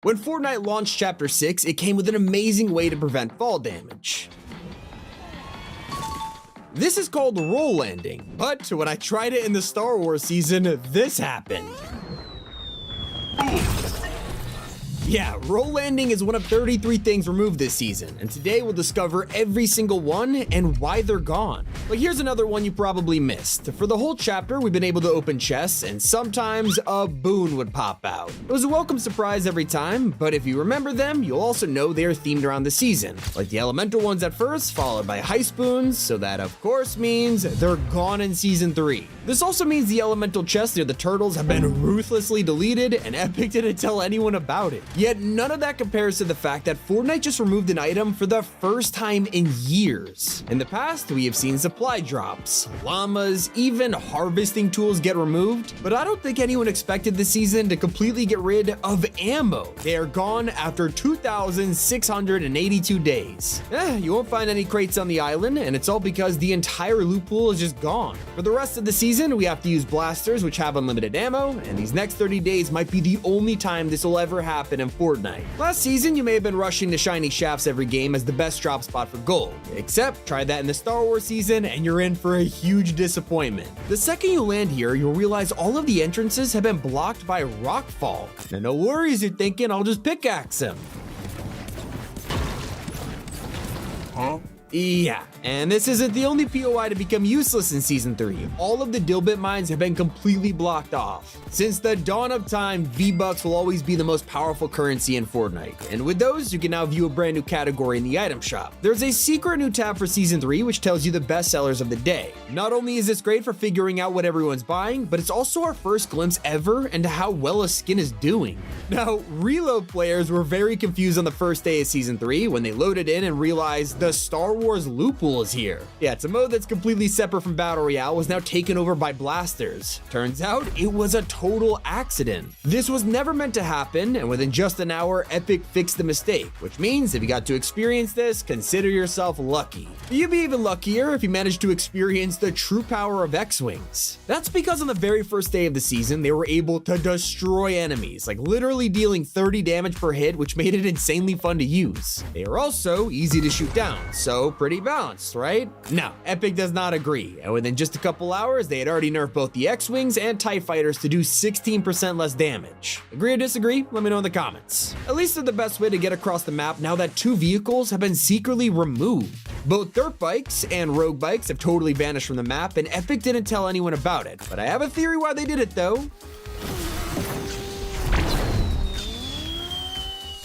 When Fortnite launched Chapter 6, it came with an amazing way to prevent fall damage. This is called roll landing, but when I tried it in the Star Wars season, this happened. Yeah, roll landing is one of 33 things removed this season, and today we'll discover every single one and why they're gone. But here's another one you probably missed. For the whole chapter, we've been able to open chests, and sometimes a boon would pop out. It was a welcome surprise every time, but if you remember them, you'll also know they are themed around the season, like the elemental ones at first, followed by heist boons, so that of course means they're gone in Season 3. This also means the elemental chests near the turtles have been ruthlessly deleted, and Epic didn't tell anyone about it. Yet none of that compares to the fact that Fortnite just removed an item for the first time in years. In the past, we have seen supply drops, llamas, even harvesting tools get removed, but I don't think anyone expected this season to completely get rid of ammo. They are gone after 2,682 days. You won't find any crates on the island, and it's all because the entire loot pool is just gone. For the rest of the season, we have to use blasters, which have unlimited ammo, and these next 30 days might be the only time this will ever happen in Fortnite. Last season, you may have been rushing to shiny shafts every game as the best drop spot for gold. Except, try that in the Star Wars season and you're in for a huge disappointment. The second you land here, you'll realize all of the entrances have been blocked by rockfall. Now no worries, you're thinking, I'll just pickaxe them. Huh? Yeah, and this isn't the only POI to become useless in Season 3. All of the Dilbit mines have been completely blocked off. Since the dawn of time, V-Bucks will always be the most powerful currency in Fortnite, and with those, you can now view a brand new category in the item shop. There's a secret new tab for Season 3 which tells you the best sellers of the day. Not only is this great for figuring out what everyone's buying, but it's also our first glimpse ever into how well a skin is doing. Now, reload players were very confused on the first day of Season 3 when they loaded in and realized the Star Wars loot pool is here. Yeah, it's a mode that's completely separate from Battle Royale, was now taken over by blasters. Turns out it was a total accident. This was never meant to happen, and within just an hour, Epic fixed the mistake, which means if you got to experience this, consider yourself lucky. You'd be even luckier if you managed to experience the true power of X-Wings. That's because on the very first day of the season, they were able to destroy enemies, like literally dealing 30 damage per hit, which made it insanely fun to use. They are also easy to shoot down, so pretty balanced, right? No, Epic does not agree, and within just a couple hours, they had already nerfed both the X-Wings and TIE Fighters to do 16% less damage. Agree or disagree? Let me know in the comments. At least they're the best way to get across the map now that two vehicles have been secretly removed. Both dirt bikes and rogue bikes have totally vanished from the map, and Epic didn't tell anyone about it, but I have a theory why they did it though.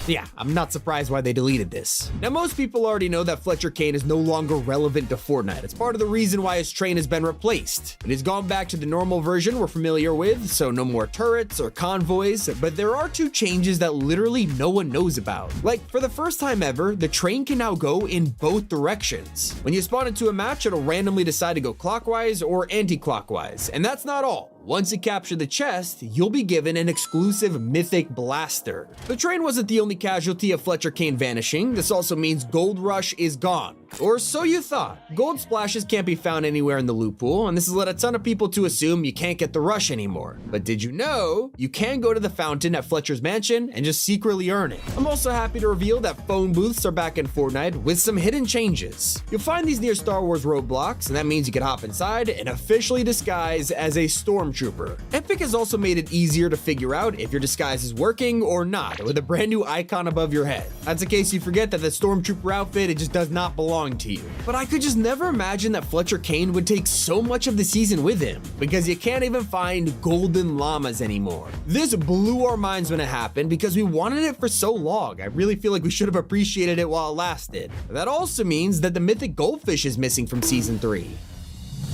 Yeah, I'm not surprised why they deleted this. Now, most people already know that Fletcher Kane is no longer relevant to Fortnite. It's part of the reason why his train has been replaced. It has gone back to the normal version we're familiar with, so no more turrets or convoys, but there are two changes that literally no one knows about. Like, for the first time ever, the train can now go in both directions. When you spawn into a match, it'll randomly decide to go clockwise or anti-clockwise, and that's not all. Once you capture the chest, you'll be given an exclusive mythic blaster. The train wasn't the only casualty of Fletcher Kane vanishing. This also means Gold Rush is gone. Or so you thought. Gold splashes can't be found anywhere in the loot pool, and this has led a ton of people to assume you can't get the rush anymore. But did you know you can go to the fountain at Fletcher's mansion and just secretly earn it? I'm also happy to reveal that phone booths are back in Fortnite with some hidden changes. You'll find these near Star Wars roadblocks, and that means you can hop inside and officially disguise as a stormtrooper. Epic has also made it easier to figure out if your disguise is working or not with a brand new icon above your head. That's in case you forget that the stormtrooper outfit, it just does not belong to you. But I could just never imagine that Fletcher Kane would take so much of the season with him, because you can't even find golden llamas anymore. This blew our minds when it happened because we wanted it for so long. I really feel like we should have appreciated it while it lasted. But that also means that the mythic goldfish is missing from Season 3.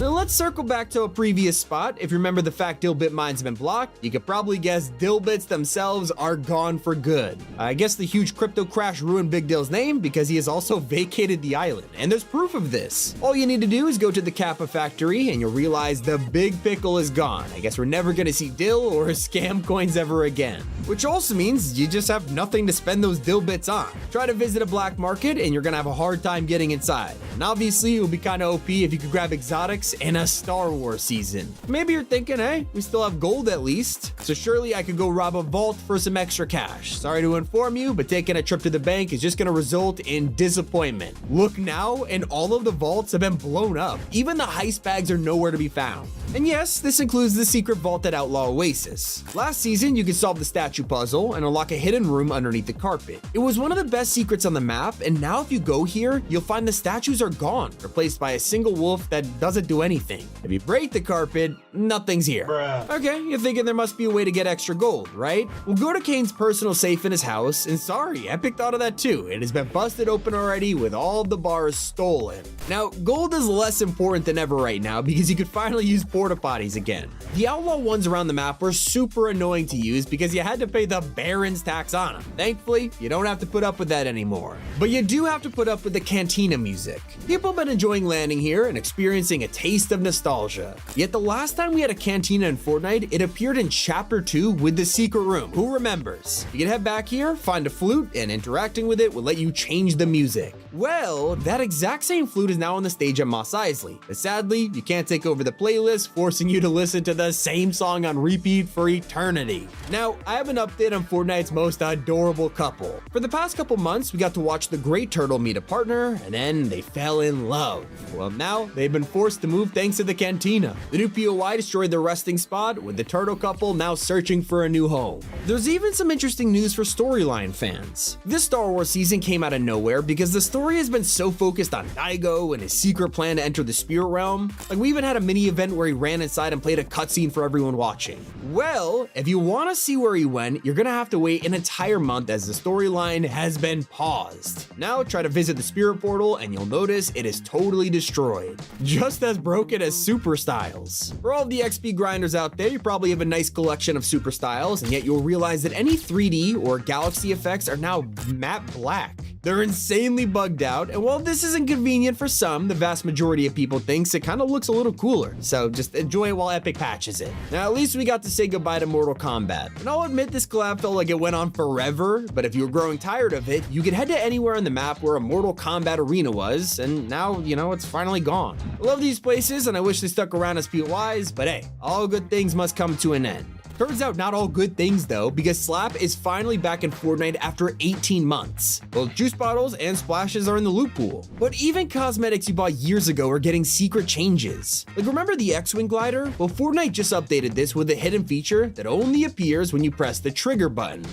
Now let's circle back to a previous spot. If you remember the fact Dilbit mines have been blocked, you could probably guess Dilbits themselves are gone for good. I guess the huge crypto crash ruined Big Dill's name because he has also vacated the island, and there's proof of this. All you need to do is go to the Kappa factory and you'll realize the big pickle is gone. I guess we're never gonna see Dill or scam coins ever again. Which also means you just have nothing to spend those Dilbits on. Try to visit a black market and you're gonna have a hard time getting inside. And obviously it would be kinda OP if you could grab exotics cosmetics, and a Star Wars season. Maybe you're thinking, hey, we still have gold at least, so surely I could go rob a vault for some extra cash. Sorry to inform you, but taking a trip to the bank is just going to result in disappointment. Look now, and all of the vaults have been blown up. Even the heist bags are nowhere to be found. And yes, this includes the secret vault at Outlaw Oasis. Last season, you could solve the statue puzzle and unlock a hidden room underneath the carpet. It was one of the best secrets on the map, and now if you go here, you'll find the statues are gone, replaced by a single wolf that doesn't do anything. If you break the carpet, nothing's here. Bruh. Okay, you're thinking there must be a way to get extra gold, right? Well, go to Kane's personal safe in his house, and sorry, Epic thought of that too. It has been busted open already with all the bars stolen. Now, gold is less important than ever right now because you could finally use porta potties again. The outlaw ones around the map were super annoying to use because you had to pay the Baron's tax on them. Thankfully, you don't have to put up with that anymore. But you do have to put up with the cantina music. People have been enjoying landing here and experiencing a taste of nostalgia. Yet the last time we had a cantina in Fortnite, it appeared in Chapter 2 with the secret room. Who remembers? You can head back here, find a flute, and interacting with it will let you change the music. Well, that exact same flute is now on the stage at Mos Eisley, but sadly, you can't take over the playlist, forcing you to listen to the same song on repeat for eternity. Now, I have an update on Fortnite's most adorable couple. For the past couple months, we got to watch the Great Turtle meet a partner, and then they fell in love. Well, now they've been forced to move thanks to the cantina. The new POI destroyed their resting spot, with the turtle couple now searching for a new home. There's even some interesting news for storyline fans. This Star Wars season came out of nowhere because the story has been so focused on Daigo and his secret plan to enter the spirit realm. Like, we even had a mini event where he ran inside and played a cutscene for everyone watching. Well, if you want to see where he went, you're gonna have to wait an entire month as the storyline has been paused. Now try to visit the spirit portal and you'll notice it is totally destroyed, just as broken as Super Styles. For all of the XP grinders out there, you probably have a nice collection of Super Styles, and yet you'll realize that any 3D or galaxy effects are now matte black. They're insanely bugged out, and while this is inconvenient for some, the vast majority of people thinks it kind of looks a little cooler, so just enjoy it while Epic patches it. Now, at least we got to say goodbye to Mortal Kombat, and I'll admit this collab felt like it went on forever, but if you were growing tired of it, you could head to anywhere on the map where a Mortal Kombat arena was, and now, you know, it's finally gone. I love these places, and I wish they stuck around as POIs, but hey, all good things must come to an end. Turns out not all good things though, because Slap is finally back in Fortnite after 18 months. Both juice bottles and splashes are in the loot pool. But even cosmetics you bought years ago are getting secret changes. Like, remember the X-Wing glider? Well, Fortnite just updated this with a hidden feature that only appears when you press the trigger button.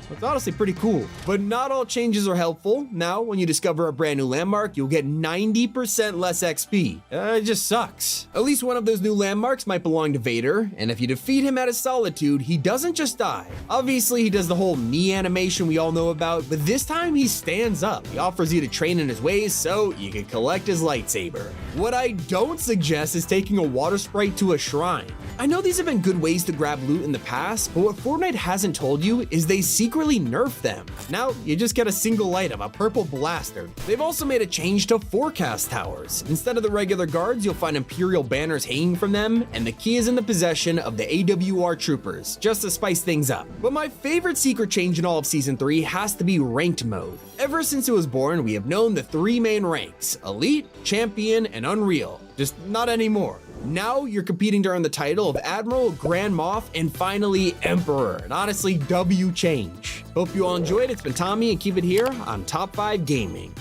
It's honestly pretty cool, but not all changes are helpful. Now, when you discover a brand new landmark, you'll get 90% less XP. It just sucks. At least one of those new landmarks might belong to Vader, and if you defeat him at his solitude, he doesn't just die. Obviously, he does the whole knee animation we all know about, but this time he stands up. He offers you to train in his ways so you can collect his lightsaber. What I don't suggest is taking a water sprite to a shrine. I know these have been good ways to grab loot in the past, but what Fortnite hasn't told you is they secretly nerf them. Now, you just get a single item, a purple blaster. They've also made a change to forecast towers. Instead of the regular guards, you'll find Imperial banners hanging from them, and the key is in the possession of the AWR troopers, just to spice things up. But my favorite secret change in all of Season 3 has to be ranked mode. Ever since it was born, we have known the three main ranks: Elite, Champion, and Unreal. Just not anymore. Now you're competing to earn the title of Admiral, Grand Moff, and finally Emperor. And honestly, W change. Hope you all enjoyed. It's been Tommy, and keep it here on Top 5 Gaming.